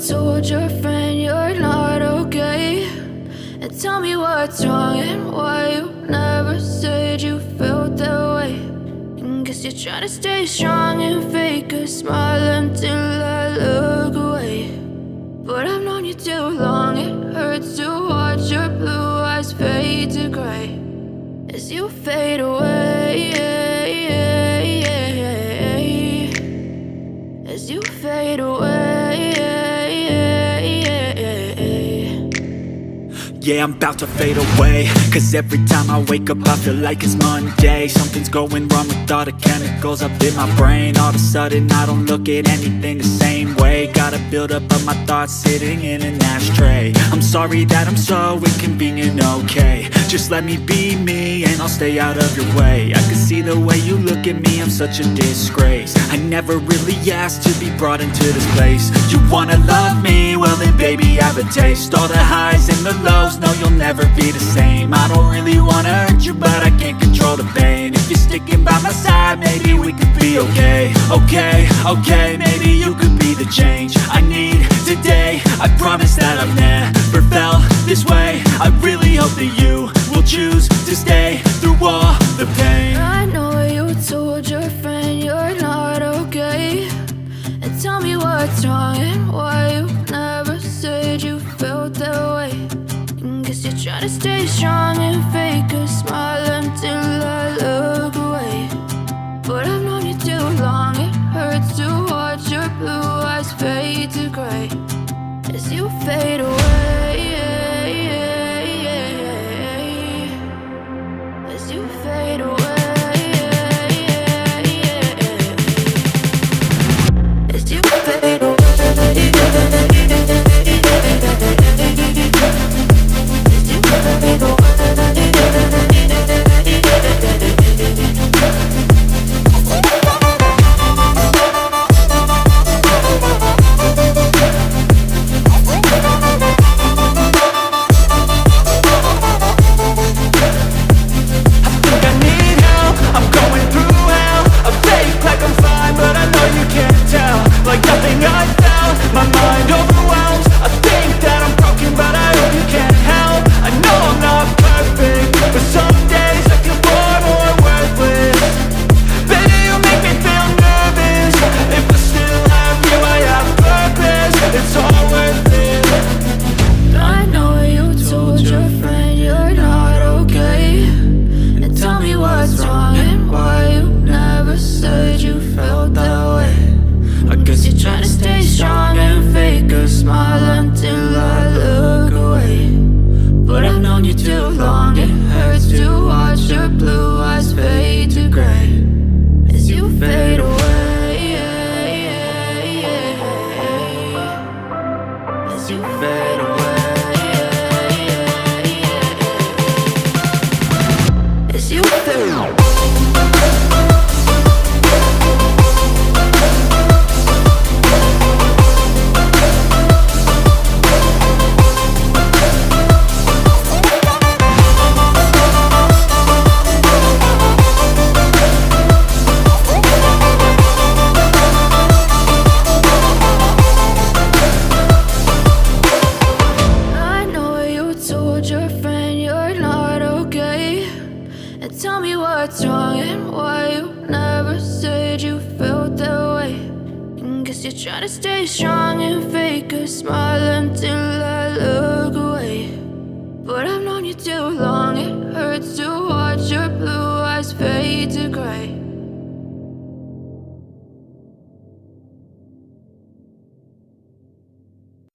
told your friend you're not okay? And tell me what's wrong and why you never said you felt that way. And guess you're trying to stay strong and fake a smile until I look away. But I've known you too long, it hurts to watch your blue eyes fade to gray as you fade away, as you fade away. Yeah, I'm about to fade away, cause every time I wake up I feel like it's Monday. Something's going wrong with all the chemicals up in my brain. All of a sudden I don't look at anything the same way. Got a buildup of my thoughts sitting in an ashtray. I'm sorry that I'm so inconvenient, okay? Just let me be me and I'll stay out of your way. I can see the way you look at me, I'm such a disgrace. I never really asked to be brought into this place. You wanna love me? Well then baby have a taste. All the highs and the lows, no, you'll never be the same. I don't really wanna hurt you, but I can't control the pain. If you're sticking by my side, maybe we could be okay. Okay, maybe you could be the change I need today. I promise that I've never felt this way. I really hope that you will choose to stay through all the pain. I know you told your friend you're not okay. And tell me what's wrong and why you never said you felt that way. Guess you're trying to stay strong and fake a smile until I look away. But I've known you too long, it hurts to watch your blue eyes fade to gray as you fade away, as you fade away, as you fade away.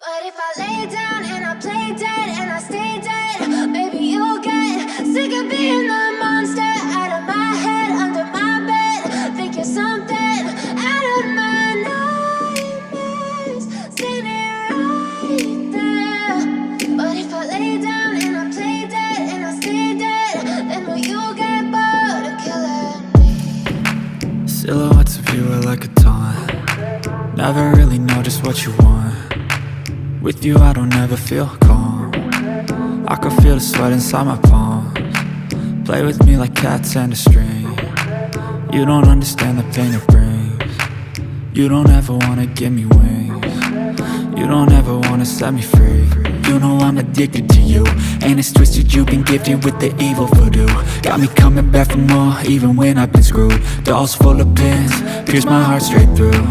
But if I lay down and I play dead and I stay dead, maybe you'll get sick of being the monster out of my head, under my bed. Think you're something out of my nightmares, standing right there. But if I lay down and I play dead and I stay dead, then will you get bored of killing me? Silhouettes of you are like a taunt. Never really know just what you want. With you I don't ever feel calm. I can feel the sweat inside my palms. Play with me like cats and a string. You don't understand the pain it brings. You don't ever wanna give me wings. You don't ever wanna set me free. You know I'm addicted to you, and it's twisted, you've been gifted with the evil voodoo. Got me coming back for more, even when I've been screwed. Dolls full of pins, pierce my heart straight through.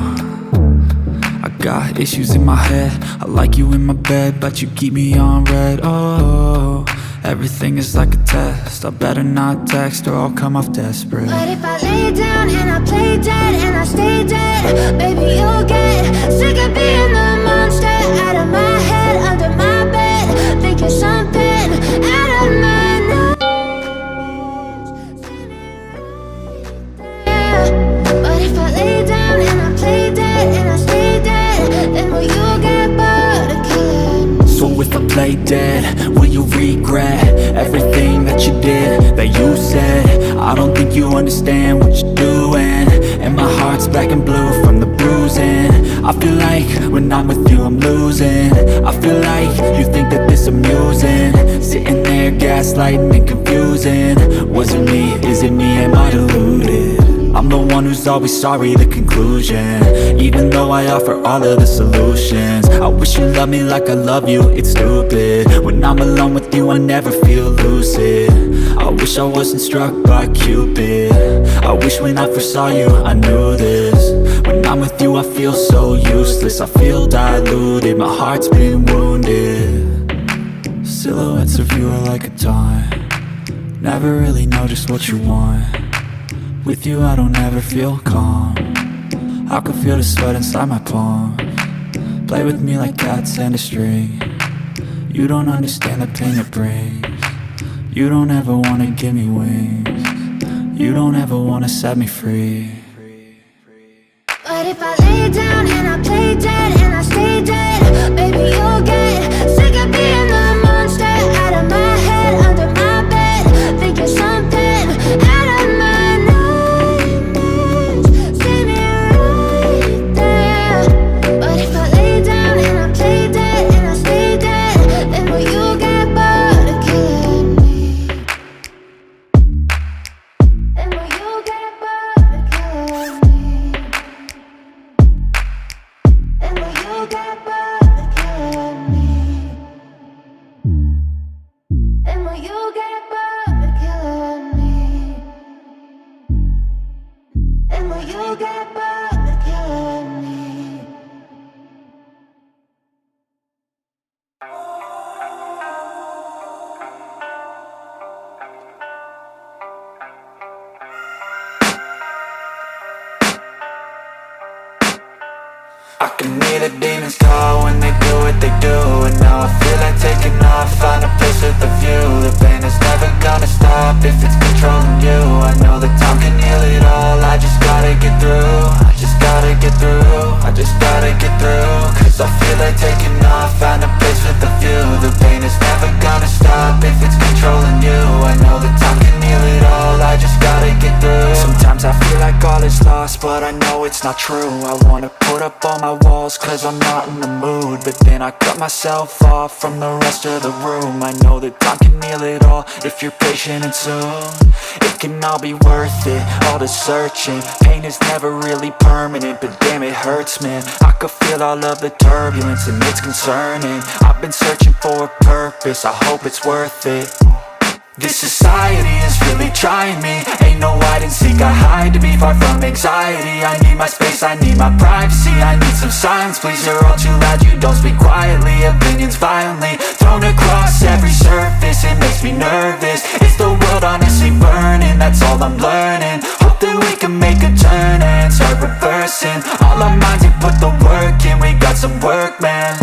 I got issues in my head, I like you in my bed, but you keep me on red. Oh, everything is like a test, I better not text or I'll come off desperate. But if I lay down and I play dead and I stay dead, baby, you'll get sick of being the monster out of my head, under my bed, thinking something out of my nose. Yeah. But if I lay down and I play dead and I stay dead, then will you get bored of killing me? So if I play dead, will you regret everything that you did, that you said? I don't think you understand what you're doing, and my heart's black and blue from the bruising. I feel like when I'm with you I'm losing. I feel like you think that this amusing, sitting there gaslighting and confusing. Was it me? Is it me? Am I deluded? I'm the one who's always sorry, the conclusion, even though I offer all of the solutions. I wish you loved me like I love you, it's stupid. When I'm alone with you I never feel lucid. I wish I wasn't struck by Cupid. I wish when I first saw you I knew this. When I'm with you I feel so useless, I feel diluted, my heart's been wounded. Silhouettes of you are like a taunt, never really know just what you want. With you I don't ever feel calm, I can feel the sweat inside my palm. Play with me like cats and a string. You don't understand the pain it brings. You don't ever wanna give me wings. You don't ever wanna set me free. But if I lay down and I play dead and I stay dead, baby, you'll get sick of being the monster out of my head, under my bed, thinking something out of my nightmares. See me right there. But if I lay down and I play dead and I stay dead, then will you get bored of killing me? Then will you get bored of killing me? And will you get bored of killing me? And will you get bored of killing me? And will you get bored of killing me? I can hear the demons call when they do what they do, and now I feel like taking off, find a place with a view. The pain is never gonna stop if it's controlling you. I know that time can heal it all, I just gotta get through. I just gotta get through, I just gotta get through. Cause I feel like taking off, find a place with a view. The pain is never gonna stop if it's controlling you. I know that time can heal it all, I just gotta get through. Sometimes I feel like all is lost, but I know it's not true. I wanna put up all my walls cause I'm not in the mood, but then I cut myself off from the rest of the room. I know that time can heal it all if you're patient, and soon it can all be worth it, all the searching. Pain is never really permanent, but damn it hurts, man. I could feel all of the turbulence and it's concerning. I've been searching for a purpose, I hope it's worth it. This society is really trying me. Ain't no hide and seek, I hide to be far from anxiety. I need my space, I need my privacy, I need some silence, please. You're all too loud, you don't speak quietly. Opinions violently thrown across every surface, it makes me nervous. Is the world honestly burning? That's all I'm learning. Hope that we can make a turn and start reversing. All our minds and put the work in, we got some work, man.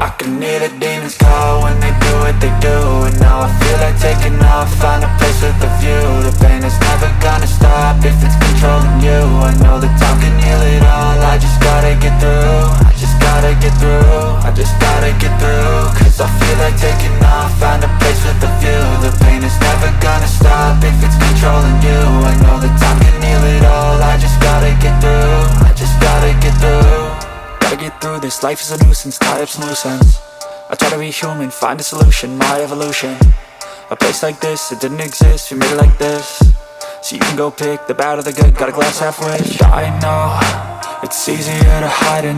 I can hear the demons call when they do what they do, and now I feel like taking off, find a place with a view. The pain is never gonna stop if it's controlling you. I know that time can heal it all, I just gotta get through. I just gotta get through, I just gotta get through. Cause I feel like taking off, find a place with a view. The pain is never gonna stop if it's controlling you. I know that time can heal it all, I just gotta get through. I just gotta get through. Gotta get through this, life is a nuisance, tie up some loose ends. I try to be human, find a solution, my evolution. A place like this, it didn't exist, we made it like this. So you can go pick the bad or the good, got a glass half wish. I know, it's easier to hide and